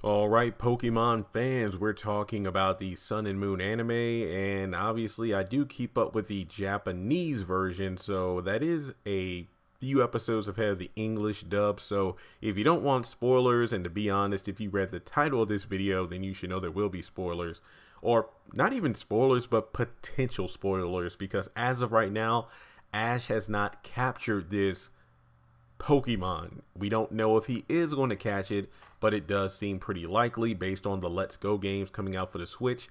Alright, Pokemon fans, we're talking about the Sun and Moon anime, and obviously I do keep up with the Japanese version, so that is a few episodes ahead of the English dub. So if you don't want spoilers, and to be honest, if you read the title of this video, then you should know there will be spoilers. Or not even spoilers, but potential spoilers, because as of right now, Ash has not captured this Pokemon. We don't know if he is going to catch it, but it does seem pretty likely based on the Let's Go games coming out for the Switch.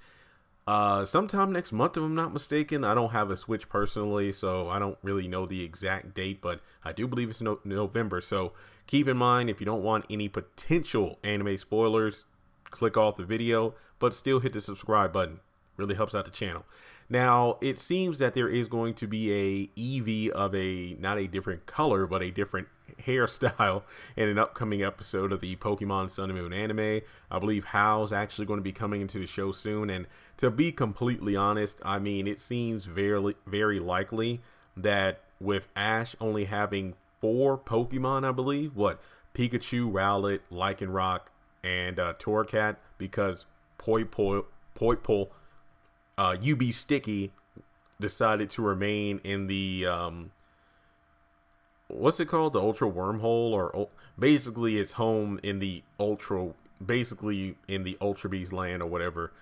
Sometime next month, if I'm not mistaken. I don't have a Switch personally, so I don't really know the exact date, but I do believe it's November. So keep in mind, if you don't want any potential anime spoilers, click off the video, but still hit the subscribe button. Really helps out the channel. Now, it seems that there is going to be a Eevee of not a different color, but a different hairstyle in an upcoming episode of the Pokemon Sun and Moon anime. I believe Hal's actually going to be coming into the show soon. And to be completely honest, I mean, it seems very likely that with Ash only having 4 Pokemon, I believe, Pikachu, Rowlet, Lycanroc, and Torracat, because Poipole, UB Sticky decided to remain in the what's it called, the Ultra Wormhole, or basically it's home in the Ultra Beast land or whatever.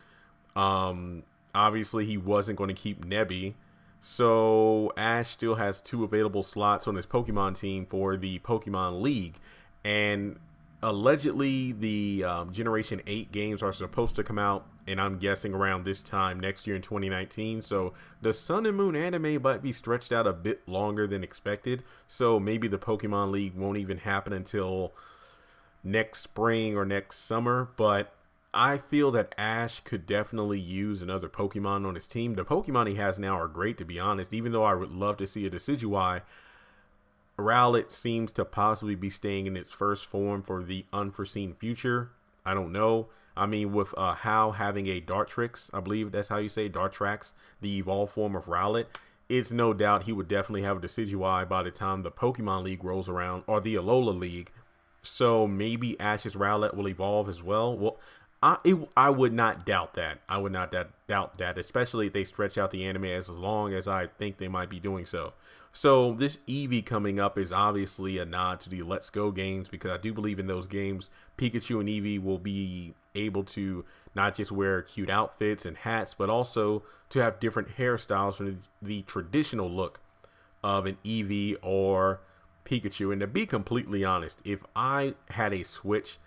Obviously he wasn't going to keep Nebby, so Ash still has 2 available slots on his Pokemon team for the Pokemon League, and allegedly the Generation 8 games are supposed to come out, and I'm guessing around this time next year in 2019. So the Sun and Moon anime might be stretched out a bit longer than expected. So maybe the Pokemon League won't even happen until next spring or next summer. But I feel that Ash could definitely use another Pokemon on his team. The Pokemon he has now are great, to be honest, even though I would love to see a Decidueye. Rowlet seems to possibly be staying in its first form for the unforeseen future. I don't know. I mean, with Hal having a Dartrix, I believe that's how you say Dartrax, the evolved form of Rowlet, it's no doubt he would definitely have a Decidueye by the time the Pokemon League rolls around, or the Alola League. So maybe Ash's Rowlet will evolve as well. Well, I would not doubt that. I would not doubt that, especially if they stretch out the anime as long as I think they might be doing so. So this Eevee coming up is obviously a nod to the Let's Go games, because I do believe in those games Pikachu and Eevee will be able to not just wear cute outfits and hats, but also to have different hairstyles from the traditional look of an Eevee or Pikachu. And to be completely honest, if I had a Switch,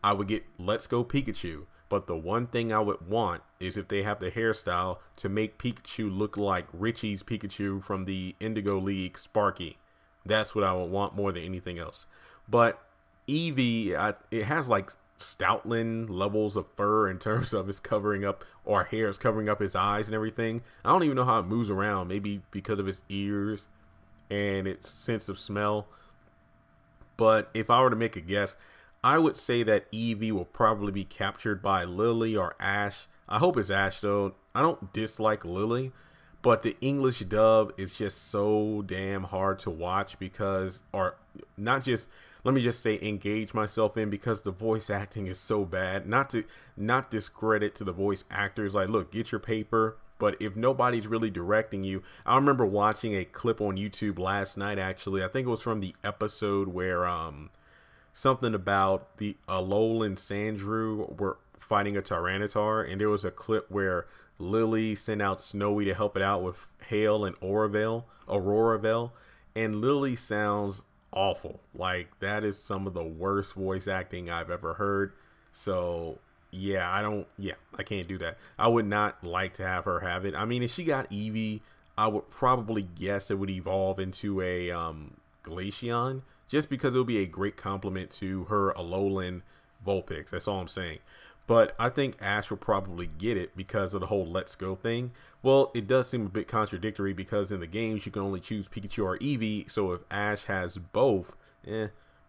I would get Let's Go Pikachu. But the one thing I would want is if they have the hairstyle to make Pikachu look like Richie's Pikachu from the Indigo League Sparky. That's what I would want more than anything else. But Eevee, it has like Stoutland levels of fur in terms of his covering up, or hair is covering up his eyes and everything. I don't even know how it moves around. Maybe because of his ears and its sense of smell. But if I were to make a guess, I would say that Eevee will probably be captured by Lily or Ash. I hope it's Ash though. I don't dislike Lily, but the English dub is just so damn hard to watch because, or not just, let me just say engage myself in, because the voice acting is so bad. Not discredit to the voice actors. Like, look, get your paper. But if nobody's really directing you, I remember watching a clip on YouTube last night, actually. I think it was from the episode where, something about the Alolan and Sandrew were fighting a Tyranitar, and there was a clip where Lily sent out Snowy to help it out with Hail and Auroraville, and Lily sounds awful. Like, that is some of the worst voice acting I've ever heard. So yeah, I can't do that. I would not like to have her have it. I mean, if she got Eevee, I would probably guess it would evolve into a Glaceon, just because it would be a great compliment to her Alolan Vulpix. That's all I'm saying. But I think Ash will probably get it because of the whole Let's Go thing. Well, it does seem a bit contradictory because in the games you can only choose Pikachu or Eevee. So if Ash has both,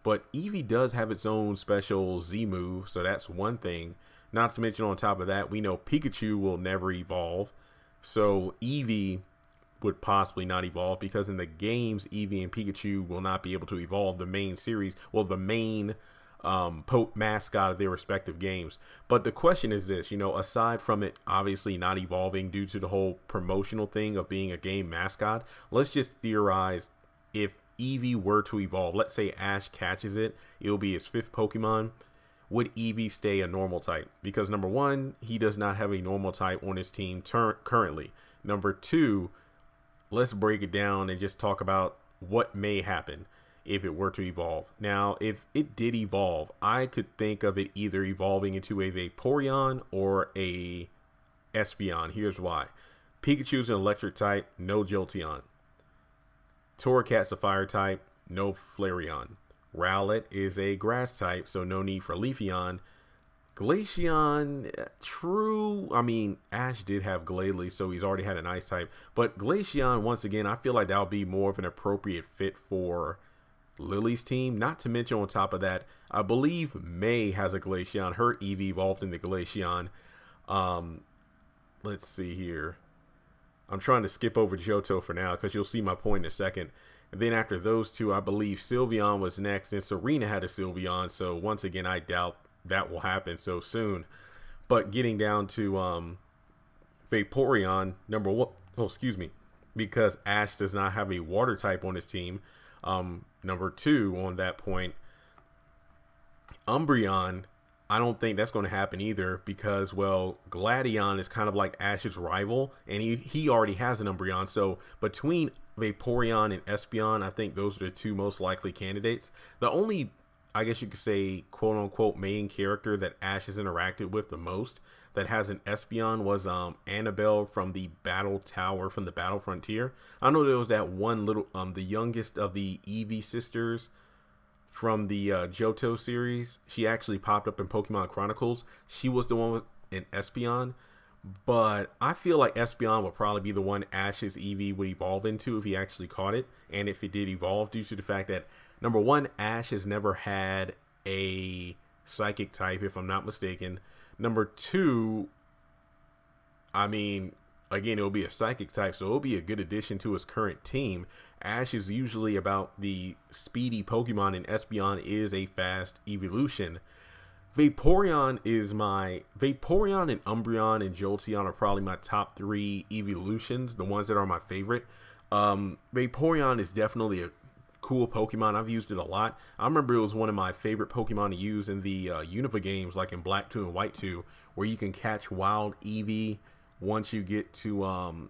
But Eevee does have its own special Z move, so that's one thing. Not to mention, on top of that, we know Pikachu will never evolve. So Eevee would possibly not evolve, because in the games Eevee and Pikachu will not be able to evolve the main series, well, the main mascot of their respective games. But the question is this, aside from it obviously not evolving due to the whole promotional thing of being a game mascot, let's just theorize if Eevee were to evolve. Let's say Ash catches it, it'll be his 5th Pokemon. Would Eevee stay a normal type? Because number one, he does not have a normal type on his team currently. Number two, let's break it down and just talk about what may happen if it were to evolve. Now, if it did evolve, I could think of it either evolving into a Vaporeon or a Espeon. Here's why. Pikachu's an electric type, no Jolteon. Torracat's a fire type, no Flareon. Rowlet is a grass type, so no need for Leafeon. Glaceon, true. I mean, Ash did have Glalie, so he's already had an ice type. But Glaceon, once again, I feel like that would be more of an appropriate fit for Lily's team. Not to mention, on top of that, I believe May has a Glaceon. Her Eevee evolved into Glaceon. Let's see here. I'm trying to skip over Johto for now because you'll see my point in a second. And then after those two, I believe Sylveon was next, and Serena had a Sylveon. So once again, I doubt that will happen so soon. But getting down to Vaporeon, number one, because Ash does not have a water type on his team. Number two, on that point, Umbreon, I don't think that's going to happen either because, well, Gladion is kind of like Ash's rival, and he already has an Umbreon. So between Vaporeon and Espeon, I think those are the two most likely candidates. The only, I guess you could say, quote unquote, main character that Ash has interacted with the most that has an Espeon was Annabelle from the Battle Tower from the Battle Frontier. I know there was that one little, the youngest of the Eevee sisters from the Johto series. She actually popped up in Pokemon Chronicles. She was the one with an Espeon. But I feel like Espeon would probably be the one Ash's Eevee would evolve into if he actually caught it. And if it did evolve, due to the fact that, number one, Ash has never had a psychic type, if I'm not mistaken. Number two, I mean, again, it'll be a psychic type, so it'll be a good addition to his current team. Ash is usually about the speedy Pokemon, and Espeon is a fast evolution. Vaporeon and Umbreon and Jolteon are probably my top 3 evolutions, the ones that are my favorite. Vaporeon is definitely a cool Pokemon. I've used it a lot. I remember it was one of my favorite Pokemon to use in the Unova games, like in Black 2 and White 2, where you can catch wild Eevee once you get to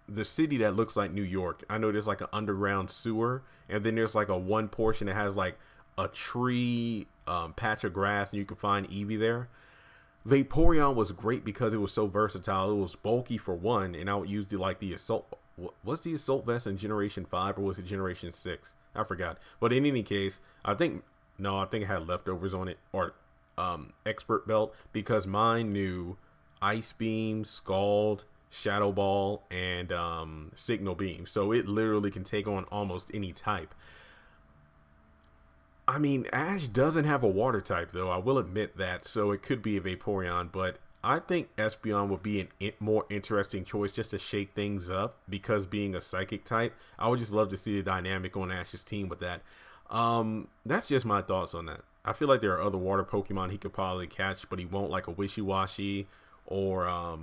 the city that looks like New York. I know there's like an underground sewer, and then there's like a one portion that has like a tree patch of grass, and you can find Eevee there. Vaporeon was great because it was so versatile. It was bulky for one, and I would use the assault. Was the assault vest in Generation 5 or was it Generation 6? I forgot. But in any case, I think it had leftovers on it, or expert belt, because mine knew Ice Beam, Scald, Shadow Ball, and Signal Beam. So it literally can take on almost any type. I mean, Ash doesn't have a water type, though. I will admit that. So it could be a Vaporeon, but I think Espeon would be a more interesting choice just to shake things up, because being a psychic type, I would just love to see the dynamic on Ash's team with that. That's just my thoughts on that. I feel like there are other water Pokemon he could probably catch, but he won't, like a Wishy-Washy or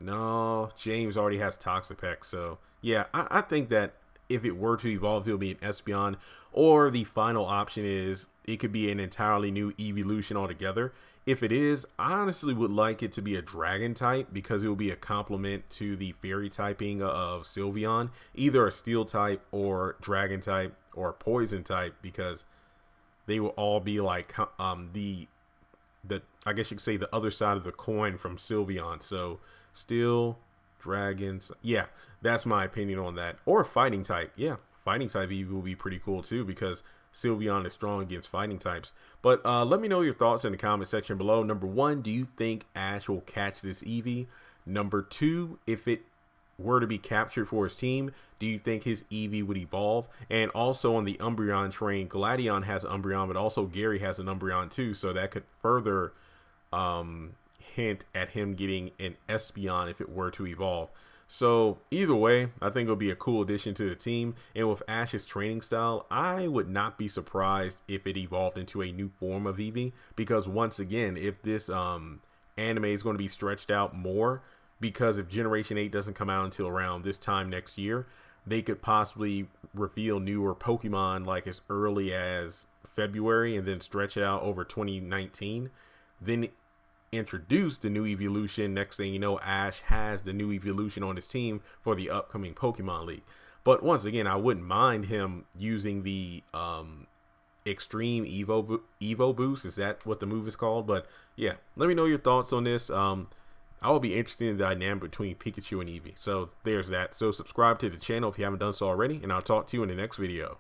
no, James already has Toxapex. So yeah, I think that if it were to evolve, it'll be an Espeon, or the final option is it could be an entirely new evolution altogether. If it is, I honestly would like it to be a dragon type, because it will be a complement to the fairy typing of Sylveon, either a steel type or dragon type or poison type, because they will all be like the I guess you could say the other side of the coin from Sylveon. So steel, dragons, yeah, that's my opinion on that. Or a fighting type, yeah, fighting type Eevee will be pretty cool too, because Sylveon is strong against fighting types. But let me know your thoughts in the comment section below. Number one, do you think Ash will catch this Eevee? Number two, if it were to be captured for his team, do you think his Eevee would evolve? And also on the Umbreon train, Gladion has Umbreon, but also Gary has an Umbreon too, so that could further hint at him getting an Espeon if it were to evolve. So either way, I think it'll be a cool addition to the team. And with Ash's training style, I would not be surprised if it evolved into a new form of Eevee. Because once again, if this anime is going to be stretched out more, because if Generation 8 doesn't come out until around this time next year, they could possibly reveal newer Pokemon like as early as February and then stretch it out over 2019. Then introduce the new evolution. Next thing you know, Ash has the new evolution on his team for the upcoming Pokemon League. But once again, I wouldn't mind him using the Extreme Evo Boost. Is that what the move is called? But yeah, let me know your thoughts on this. I will be interested in the dynamic between Pikachu and Eevee. So there's that. So subscribe to the channel if you haven't done so already, and I'll talk to you in the next video.